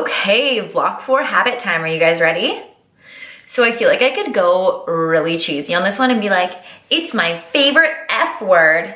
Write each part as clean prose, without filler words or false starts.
Okay, block 4 habit time. Are you guys ready? So I feel like I could go really cheesy on this one and be like, it's my favorite F word,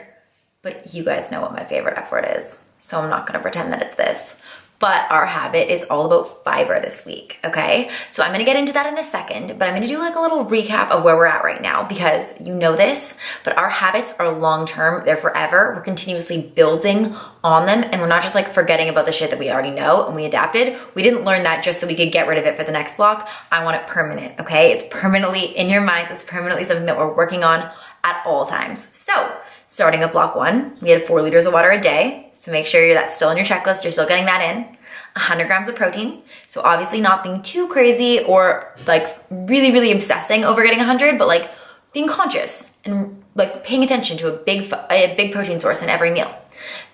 but you guys know what my favorite F word is. So I'm not gonna pretend that it's this. But our habit is all about fiber this week, okay? So I'm gonna get into that in a second, but I'm gonna do like a little recap of where we're at right now because you know this, but our habits are long-term, they're forever. We're continuously building on them and we're not just like forgetting about the shit that we already know and we adapted. We didn't learn that just so we could get rid of it for the next block. I want it permanent, okay? It's permanently in your mind. It's permanently something that we're working on at all times. So starting at block 1, we had 4 liters of water a day. So make sure that's still on your checklist, you're still getting that in. 100 grams of protein. So obviously not being too crazy or like really obsessing over getting 100, but like being conscious and like paying attention to a big protein source in every meal.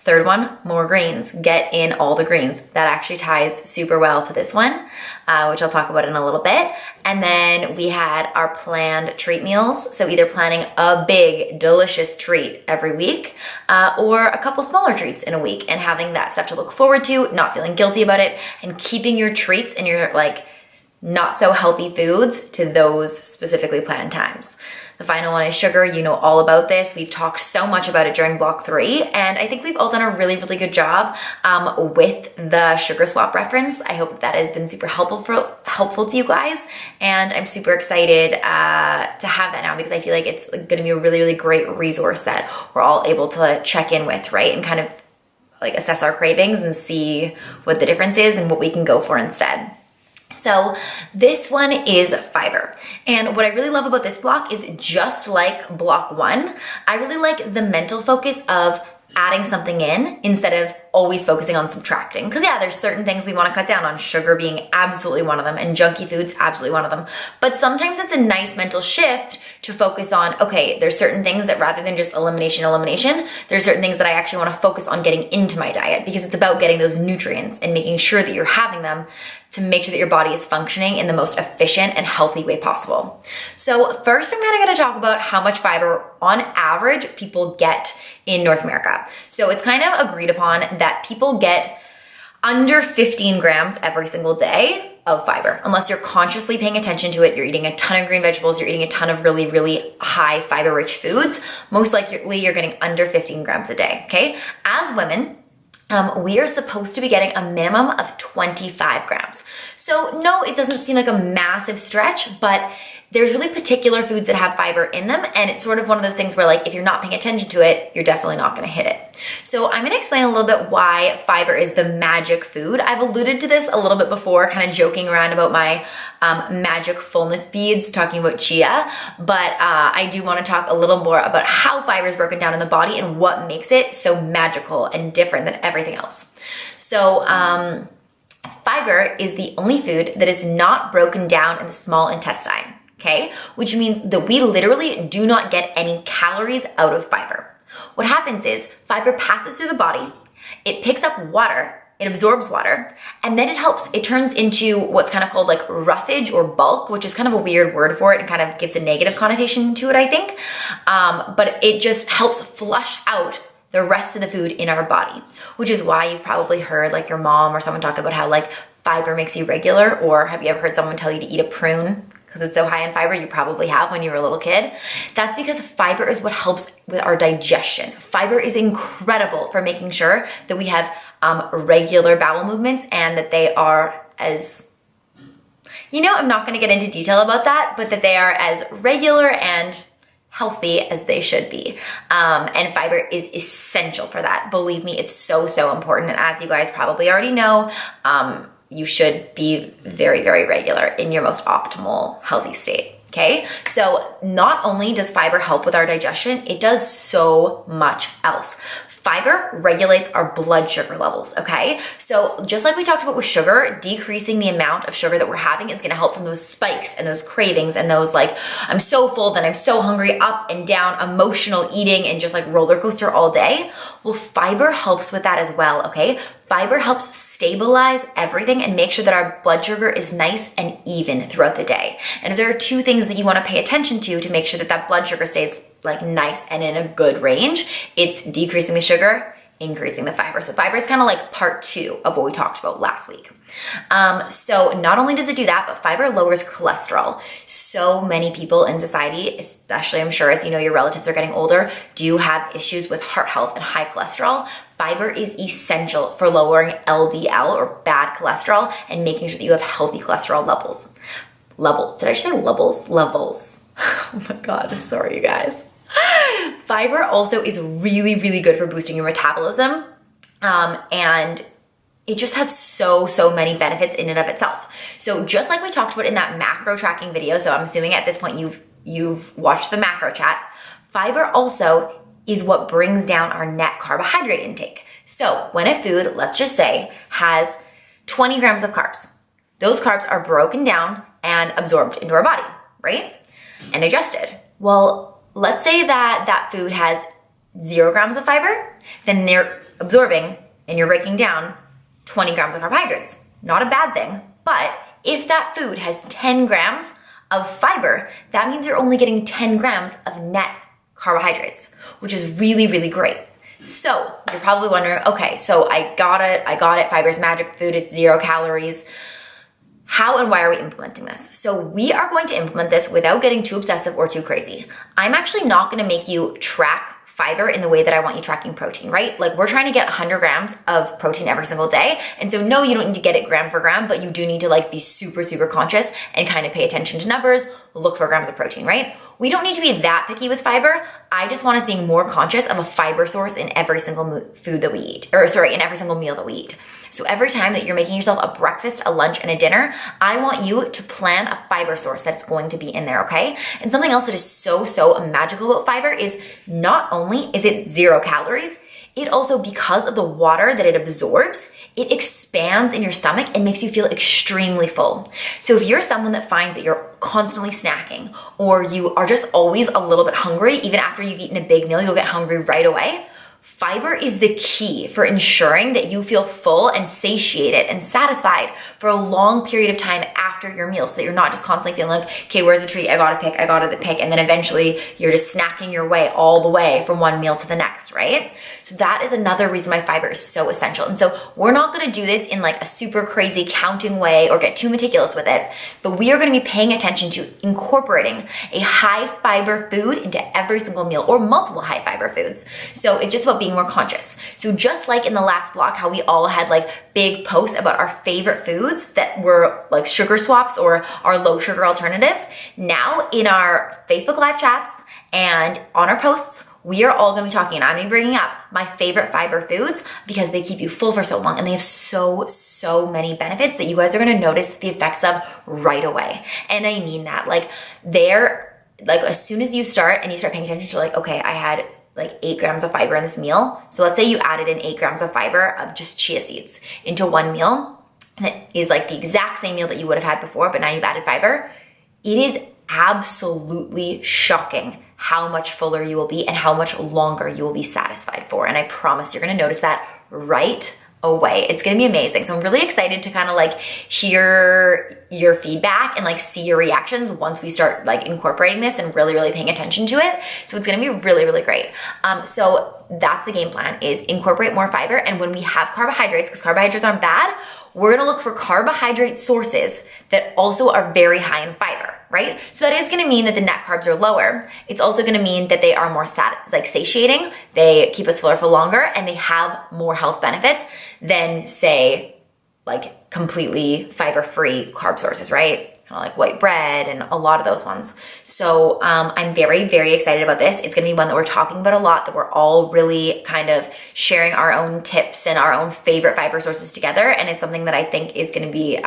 Third one, more greens. Get in all the greens. That actually ties super well to this one, which I'll talk about in a little bit. And then we had our planned treat meals. So either planning a big, delicious treat every week or a couple smaller treats in a week and having that stuff to look forward to, not feeling guilty about it, and keeping your treats and your like not so healthy foods to those specifically planned times. The final one is sugar. You know all about this. We've talked so much about it during block 3, and I think we've all done a really good job with the sugar swap reference. I hope that has been super helpful to you guys, and I'm super excited to have that now because I feel like it's going to be a really great resource that we're all able to check in with, right? And kind of like assess our cravings and see what the difference is and what we can go for instead. So this one is fiber. And what I really love about this block is just like block 1, I really like the mental focus of adding something in instead of always focusing on subtracting. Because yeah, there's certain things we want to cut down on, sugar being absolutely one of them and junky foods absolutely one of them. But sometimes it's a nice mental shift to focus on, okay, there's certain things that rather than just elimination, there's certain things that I actually want to focus on getting into my diet because it's about getting those nutrients and making sure that you're having them to make sure that your body is functioning in the most efficient and healthy way possible. So first, I'm kind of going to talk about how much fiber on average people get in North America. So it's kind of agreed upon that people get under 15 grams every single day of fiber, unless you're consciously paying attention to it. You're eating a ton of green vegetables, you're eating a ton of really high fiber rich foods. Most likely you're getting under 15 grams a day, okay? As women, we are supposed to be getting a minimum of 25 grams. So no, it doesn't seem like a massive stretch, but there's really particular foods that have fiber in them. And it's sort of one of those things where like, if you're not paying attention to it, you're definitely not gonna hit it. So I'm gonna explain a little bit why fiber is the magic food. I've alluded to this a little bit before, kind of joking around about my magic fullness beads, talking about chia, but I do wanna talk a little more about how fiber is broken down in the body and what makes it so magical and different than everything else. So, fiber is the only food that is not broken down in the small intestine, okay? Which means that we literally do not get any calories out of fiber. What happens is fiber passes through the body, it picks up water, it absorbs water, and then it turns into what's kind of called like roughage or bulk, which is kind of a weird word for it and kind of gives a negative connotation to it, I think. But it just helps flush out the rest of the food in our body, which is why you've probably heard like your mom or someone talk about how like fiber makes you regular, or have you ever heard someone tell you to eat a prune because it's so high in fiber? You probably have when you were a little kid. That's because fiber is what helps with our digestion. Fiber is incredible for making sure that we have regular bowel movements and that they are as, you know, I'm not gonna get into detail about that, but that they are as regular and healthy as they should be. And fiber is essential for that. Believe me, it's so important. And as you guys probably already know, you should be very regular in your most optimal healthy state. Okay, so not only does fiber help with our digestion, it does so much else. Fiber regulates our blood sugar levels, okay? So just like we talked about with sugar, decreasing the amount of sugar that we're having is gonna help from those spikes and those cravings and those like, I'm so full, then I'm so hungry, up and down, emotional eating and just like roller coaster all day. Well, fiber helps with that as well, okay? Fiber helps stabilize everything and make sure that our blood sugar is nice and even throughout the day. And if there are 2 things that you wanna pay attention to make sure that that blood sugar stays like nice and in a good range, it's decreasing the sugar increasing the fiber. So fiber is kind of like part 2 of what we talked about last week. So not only does it do that, but fiber lowers cholesterol. So many people in society, especially I'm sure as you know your relatives are getting older, do have issues with heart health and high cholesterol. Fiber is essential for lowering LDL or bad cholesterol and making sure that you have healthy cholesterol levels. Did I just say levels? Levels. Oh my God, sorry you guys. Fiber also is really, really good for boosting your metabolism. And it just has so many benefits in and of itself. So just like we talked about in that macro tracking video, so I'm assuming at this point you've watched the macro chat, fiber also is what brings down our net carbohydrate intake. So when a food, let's just say, has 20 grams of carbs, those carbs are broken down and absorbed into our body, right? And digested. Well, let's say that that food has 0 grams of fiber, then they're absorbing and you're breaking down 20 grams of carbohydrates. Not a bad thing, but if that food has 10 grams of fiber, that means you're only getting 10 grams of net carbohydrates, which is really, really great. So you're probably wondering, okay, so I got it, fiber's magic food, it's 0 calories. How and why are we implementing this? So we are going to implement this without getting too obsessive or too crazy. I'm actually not gonna make you track fiber in the way that I want you tracking protein, right? Like we're trying to get 100 grams of protein every single day. And so no, you don't need to get it gram for gram, but you do need to like be super conscious and kind of pay attention to numbers, look for grams of protein, right? We don't need to be that picky with fiber. I just want us being more conscious of a fiber source in every single food that we eat, in every single meal that we eat. So every time that you're making yourself a breakfast, a lunch, and a dinner, I want you to plan a fiber source that's going to be in there, okay? And something else that is so magical about fiber is not only is it 0 calories, it also, because of the water that it absorbs, it expands in your stomach and makes you feel extremely full. So if you're someone that finds that you're constantly snacking or you are just always a little bit hungry, even after you've eaten a big meal, you'll get hungry right away. Fiber is the key for ensuring that you feel full and satiated and satisfied for a long period of time after your meal, so that you're not just constantly feeling like, okay, where's the treat? I gotta pick, and then eventually you're just snacking your way all the way from one meal to the next, right? So that is another reason why fiber is so essential. And so we're not gonna do this in like a super crazy counting way or get too meticulous with it, but we are gonna be paying attention to incorporating a high fiber food into every single meal or multiple high fiber foods. So it's just about being more conscious. So just like in the last blog, how we all had like big posts about our favorite foods that were like sugar swaps or our low sugar alternatives, now in our Facebook live chats and on our posts, we are all going to be talking, and I'm going to be bringing up my favorite fiber foods because they keep you full for so long and they have so many benefits that you guys are going to notice the effects of right away. And I mean that, like as soon as you start and you start paying attention to like, okay, I had like 8 grams of fiber in this meal. So let's say you added in 8 grams of fiber of just chia seeds into one meal, and it is like the exact same meal that you would have had before, but now you've added fiber. It is absolutely shocking how much fuller you will be and how much longer you will be satisfied for. And I promise you're gonna notice that right away. It's gonna be amazing. So I'm really excited to kind of like hear your feedback and like see your reactions once we start like incorporating this and really paying attention to it. So it's gonna be really great. So that's the game plan, is incorporate more fiber. And when we have carbohydrates, because carbohydrates aren't bad, we're gonna look for carbohydrate sources that also are very high in fiber, right? So that is gonna mean that the net carbs are lower. It's also gonna mean that they are more satiating, they keep us fuller for longer, and they have more health benefits than, say, like completely fiber-free carb sources, right? Kind of like white bread and a lot of those ones. So I'm very excited about this. It's gonna be one that we're talking about a lot, that we're all really kind of sharing our own tips and our own favorite fiber sources together. And it's something that I think is gonna be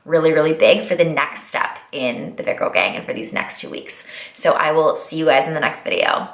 really big for the next step in the Big Girl Gang and for these next 2 weeks. So I will see you guys in the next video.